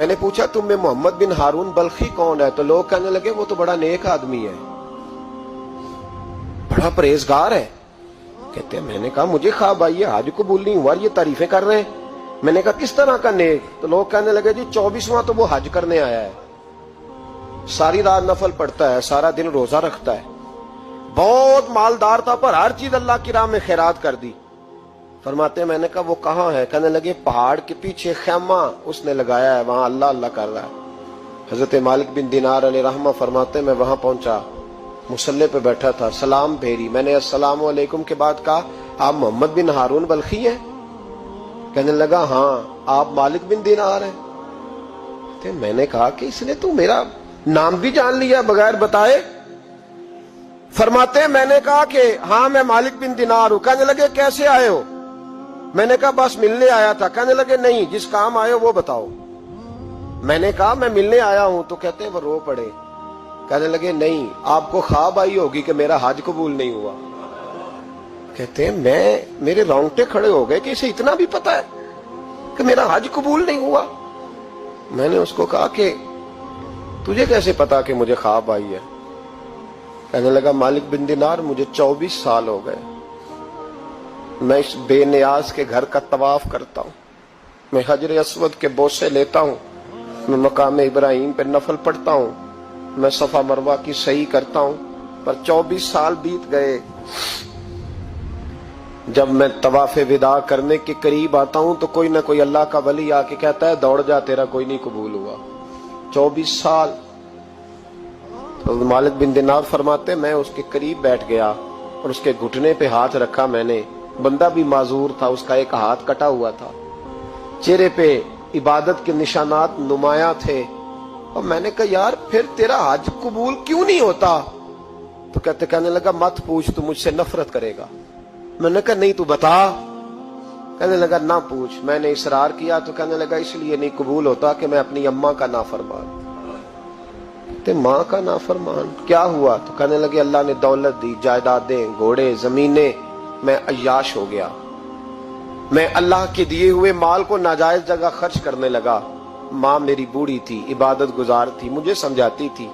میں نے پوچھا تم میں محمد بن ہارون بلخی کون ہے؟ تو لوگ کہنے لگے وہ تو بڑا نیک آدمی ہے، بڑا پرہیزگار ہے۔ کہتے ہیں میں نے کہا مجھے خواب آئی ہے، حج قبول نہیں ہوا، یہ تعریفیں کر رہے ہیں۔ میں نے کہا کس طرح کا نیک؟ تو لوگ کہنے لگے جی 24واں تو وہ حج کرنے آیا ہے، ساری رات نفل پڑھتا ہے، سارا دن روزہ رکھتا ہے، بہت مالدار تھا پر ہر چیز اللہ کی راہ میں خیرات کر دی۔ فرماتے ہیں میں نے کہا وہ کہاں ہے؟ کہنے لگے پہاڑ کے پیچھے خیمہ اس نے لگایا ہے، وہاں اللہ اللہ کر رہا ہے۔ حضرت مالک بن دینار علیہ رحمہ فرماتے ہیں میں وہاں پہنچا، مصلی پہ بیٹھا تھا، سلام پھیری، میں نے السلام علیکم کے بعد کہا آپ محمد بن ہارون بلخی ہیں؟ کہنے لگا ہاں۔ آپ مالک بن دینار ہیں؟ میں نے کہا کہ اس نے تو میرا نام بھی جان لیا بغیر بتائے۔ فرماتے ہیں میں نے کہا کہ ہاں میں مالک بن دینار ہوں۔ کہنے لگے کیسے آئے ہو؟ میں نے کہا بس ملنے آیا تھا۔ کہنے لگے نہیں جس کام آئے ہو وہ بتاؤ۔ میں نے کہا میں ملنے آیا ہوں۔ تو کہتے ہیں وہ رو پڑے، کہنے لگے نہیں آپ کو خواب آئی ہوگی کہ میرا حج قبول نہیں ہوا۔ کہتے ہیں میرے رونگٹے کھڑے ہو گئے کہ اسے اتنا بھی پتا ہے کہ میرا حج قبول نہیں ہوا۔ میں نے اس کو کہا کہ تجھے کیسے پتا کہ مجھے خواب آئی ہے؟ کہنے لگا مالک بن دینار مجھے 24 سال ہو گئے، میں اس بے نیاز کے گھر کا طواف کرتا ہوں، میں حجر اسود کے بوسے لیتا ہوں، میں مقام ابراہیم پہ نفل پڑھتا ہوں، میں صفا مروہ کی سعی کرتا ہوں، پر 24 سال بیت گئے۔ جب میں طواف وداع کرنے کے قریب آتا ہوں تو کوئی نہ کوئی اللہ کا ولی آ کے کہتا ہے دوڑ جا تیرا کوئی نہیں قبول ہوا۔ 24 سال۔ تو مالک بن دینار فرماتے میں اس کے قریب بیٹھ گیا اور اس کے گھٹنے پہ ہاتھ رکھا۔ میں نے، بندہ بھی معذور تھا، اس کا ایک ہاتھ کٹا ہوا تھا، چہرے پہ عبادت کے نشانات نمایاں تھے، اور میں نے کہا یار پھر تیرا حج قبول کیوں نہیں ہوتا؟ تو کہنے لگا مت پوچھ، تو مجھ سے نفرت کرے گا۔ میں نے کہا نہیں تو بتا۔ کہنے لگا نہ پوچھ۔ میں نے اصرار کیا تو کہنے لگا اس لیے نہیں قبول ہوتا کہ میں اپنی اماں کا نافرمان۔ تے ماں کا نافرمان کیا ہوا؟ تو کہنے لگے اللہ نے دولت دی، جائیدادیں، گھوڑے، زمینیں، میں عیاش ہو گیا، میں اللہ کے دیے ہوئے مال کو ناجائز جگہ خرچ کرنے لگا۔ ماں میری بوڑھی تھی، عبادت گزار تھی، مجھے سمجھاتی تھی۔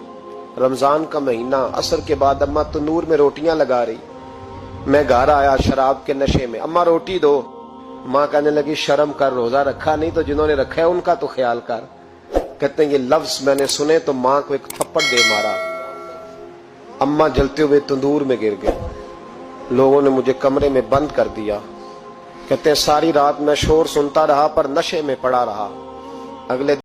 رمضان کا مہینہ، عصر کے بعد اماں تنور میں روٹیاں لگا رہی، میں گھر آیا شراب کے نشے میں، اماں روٹی دو۔ ماں کہنے لگی شرم کر، روزہ رکھا نہیں تو جنہوں نے رکھا ہے ان کا تو خیال کر۔ کہتے ہیں یہ لفظ میں نے سنے تو ماں کو ایک تھپڑ دے مارا، اماں جلتے ہوئے تندور میں گر گئے، لوگوں نے مجھے کمرے میں بند کر دیا۔ کہتے ہیں ساری رات میں شور سنتا رہا پر نشے میں پڑا رہا۔ اگلے